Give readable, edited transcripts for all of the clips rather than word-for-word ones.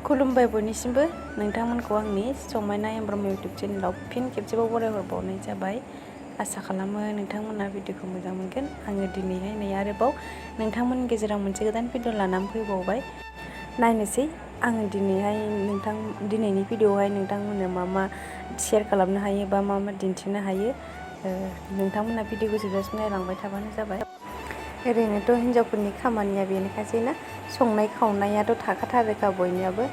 खुलुमबाय बयनिसिमबो नोंथांमोनखौ आंनि समायना एम ब्रह्म YouTube चेनेलाव फिन खेबसेबाव बरायहरबावनाय जाबाय। आसा खालामो नोंथांमोना भिडिअखौ मोजां मोनगोन। आङो दिनैहाय नै आरोबाव नोंथांमोननि गेजेराव मोनसे गोदान भिडिअ लानानै फैबावबाय। नायनोसै आङो दिनैनि भिडिअआवहाय नोंथांमोननो मा शेयार खालामनो हायो बा मा दिन्थिनो हायो। नोंथांमोना भिडिअखौ जोबजासिम नायलांबाय थाबानो जाबाय। ओरैनोथ' हिनजावफोरनि खामानिया बेनोखासै ना, संनाय खावनायाथ' थाखाथारोखा बयनियाबो।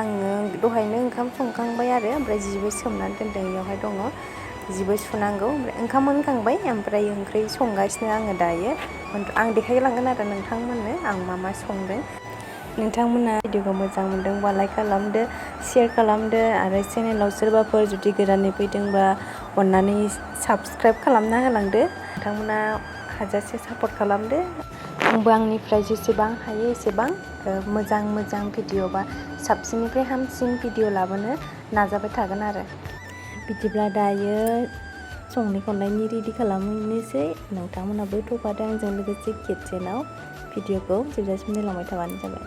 आङो दहायनो ओंखाम संखांबाय आरो ओमफ्राय जिबो सोमनानै दोनदों, बेयावहाय दङ जिबो सुनांगौ। ओमफ्राय ओंखाम मोनखांबाय, ओमफ्राय ओंख्रि संगासिनो आङो दायो। आं देखायलांगोन आरो नोंथांमोननो आं मा संदों। नोंथांमोना भिडिअखौ मोजां मोनदोंबा लाइक खालामदो, शेयार खालामदो, आरो चेनेलाव सोरबाफोर जुदि गोदानै फैदोंबा अननानै साबस्क्राइब खालामना होलांदो। नोंथांमोना हाजासे सापर्ट खालामदो। आंबो आंनिफ्राय जेसेबां हायो एसेबां मोजां भिडिअ बा साबसिननिफ्राय हामसिन भिडिअ लाबोनो नाजाबाय थागोन आरो। बिदिब्ला दायो संनाय खावनायनि रेडि खालामनोसै। नोंथांमोनाबो थफादों आंजों लोगोसे किटचेनाव। भिडिअखौ जोबजासिम नायलांबाय थाबानो जाबाय।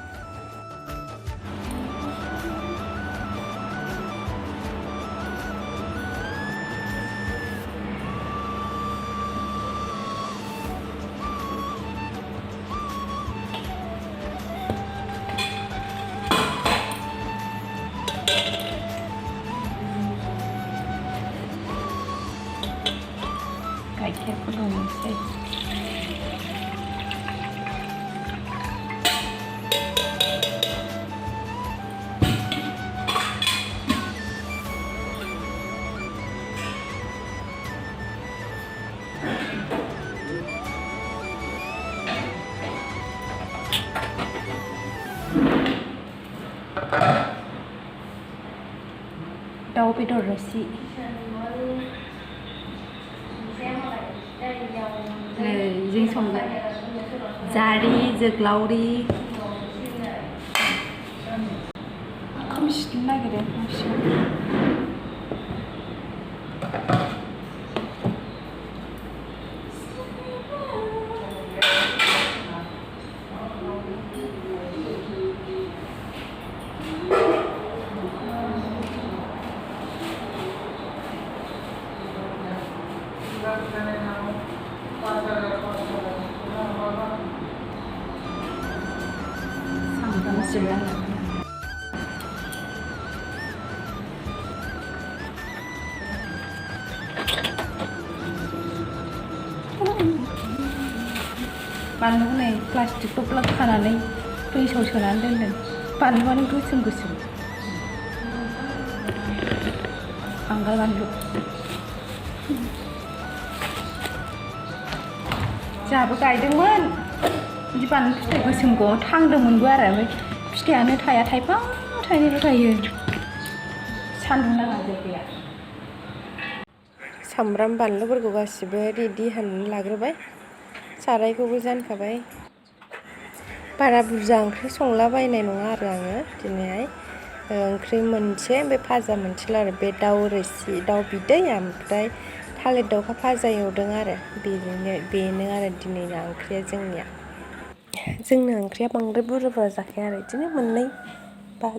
गाइखेर फुदुंनोसै। दाउ बेदर रोसि। जों संगोन जारि जोग्लावरि। खोमसिनो नागिरो बानलु नै प्लास्टिक थफ्ला खानानै दैसाव सोनानै दोनदों। बानलुआनो गोसोम बांगाल बानलु। जोंहाबो गायदोंमोन बिदि बानलु फिथाइ गोसोमखौ, थांदोंमोनबो आरो, ओमफ्राय फिथाइयानो थाया, थाइफा थाइनैल' थायो। सान्दुं नाङा जायगाया। सामब्राम बानलुफोरखौ गासिबो रेडि हानानै लाग्रोबाय। सारायखौबो जानखाबाय। बारा बुरजा ओंख्रि संलाबायनाय नङा आरो आङो दिनैहाय। ओंख्रि मोनसे, ओमफ्राय भाजा मोनसेल' आरो। बे दाउ रोसि, दाउ बिदै, ओमफ्राय थालिर दाउखा भाजा एवदों आरो। बेनो आरो दिनैना ओंख्रिया जोंनिया। जोंना ओंख्रिया बांद्राय बुरजा जाखाया आरो, बिदिनो मोननै बा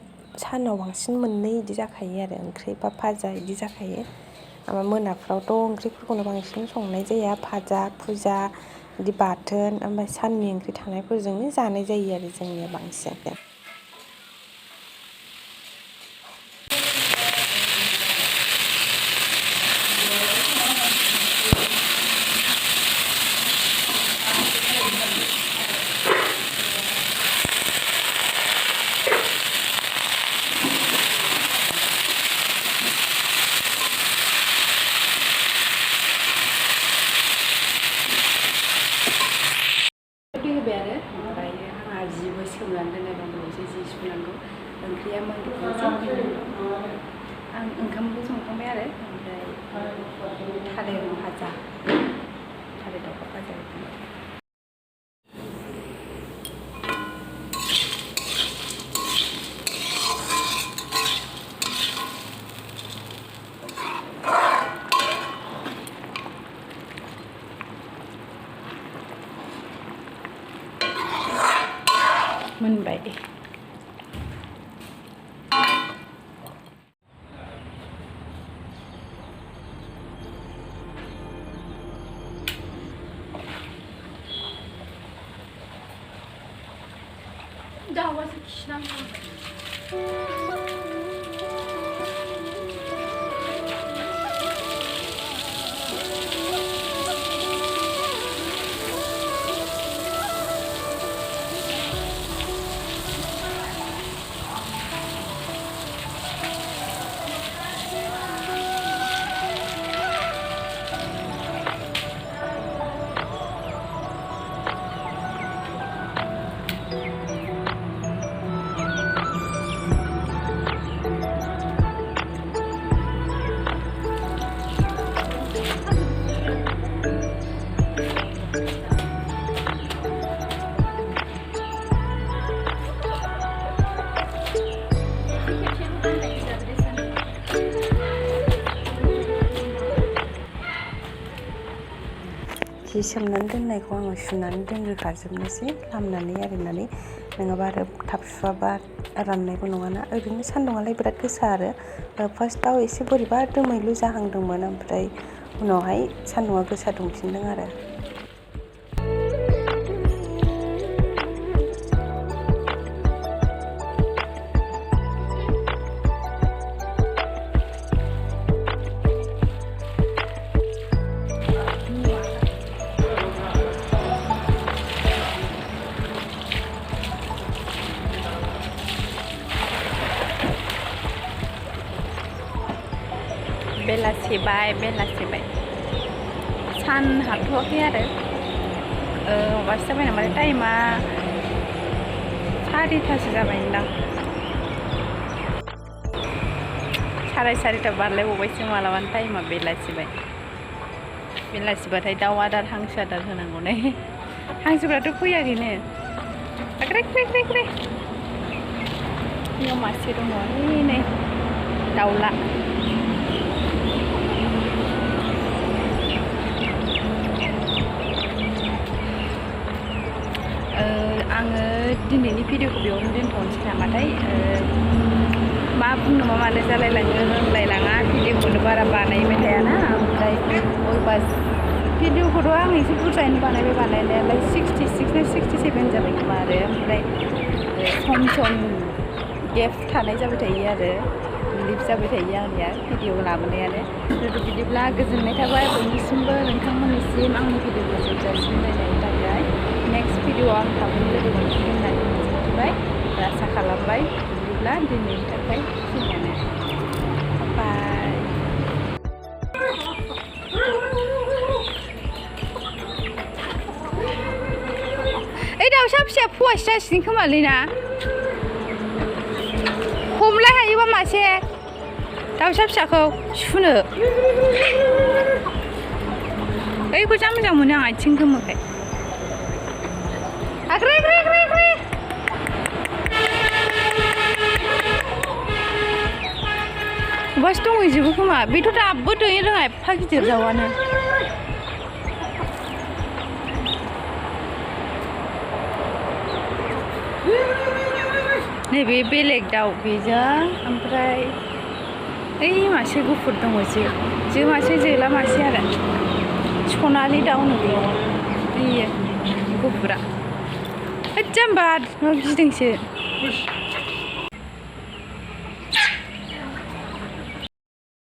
सानाव बांसिन मोननै बिदि जाखायो आरो, ओंख्रि बा भाजा बिदि जाखायो। ओमफ्राय मोनाफ्रावथ' ओंख्रिफोरखौनो बांसिन संनाय जाया, भाजा फुजा बिदि बाथोन, ओमफ्राय साननि ओंख्रि थानायफोरजोंनो जानाय जायो आरो जोंनिया बांसिन। जिबो सोमनानै दोननाय दं, जि सुनांगौ। ओंख्रिया मोनदोंसै। आं ओंखामबो संखांबाय आरो, ओमफ्राय थालिर दाउखा भाजा मोनबाय। दाउआसो खिनांगौ जि सोमनानै दोननायखौ आङो सुनानै दोनग्रोखाजोबनोसै लामनानै आरिनानै नङाबा आरो थाब सुवाबा राननायबो नङाना ओरैनो सान्दुङालाय बिराद गोसा आरो फार्स्टआव एसे बोरैबा दोमैलु जाहांदोंमोन ओमफ्राय उनावहाय सान्दुङा गोसा दुंफिनदों आरो बेलासिबाय सान हाबथ'वाखै आरो माबासो जाबाय नामा टाइमा 4:30 जाबायदां 4:30 बारलायबावबायसो मालाबानो टाइमा बेलासिबाथाय दाउ आदार हांसो आदार होनांगौ नै हांसोफ्राथ' फैयाखैनो ग्रे बेयाव मासे दङ नै दाउला आङो दिनैनि भिडिअखौ बेयावनो दोनथ'नोसै नामाथाय मा बुंनो मा मानो जालायलाङो रोंलायलाङा भिडिअखौनो बारा बानायबाय थायाना ओमफ्राय बबेबा भिडिअखौथ' आं एसे बुरजायैनो बानायनायालाय 66 ना 67 जाबाय खोमा आरो ओमफ्राय सम गेप थानाय जाबाय थायो आरो लिप जाबाय थायो आंनिया भिडिअ लाबोनायानो बिदिब्ला गोजोननाय थाबाय बयनिसिमबो नोंथांमोननिसिम आंनि भिडिअखौ जोबजासिम नायनायनि थाखाय नेक्स्ट भिडिअ आं थाबैनो लोगो मोनफिनगोन होननानै मिजिंथिबाय आसा खालामबाय बिदिब्ला दिनैनि थाखाय बेखिनियानो बाय ओइ दाउसा फिसाया फुवासो जासिगोन खोमालै ना हमलाय हायोबा मासे दाउसा फिसाखौ सुनो ओइखौ जा मोजां मोनो आं आथिं गोमोखाय बस दंहैजोबो खोमा बेथ' दाबो दैनो रोङा एफा गिदिर दाउआनो नैबे बेलेग दाउ बेजों ओमफ्राय ओइ मासे गुफुर दङ जो मासे जोला मासे आरो सनालि दाउ नो बेयो गुफुरा जाम्बा गिदोंसो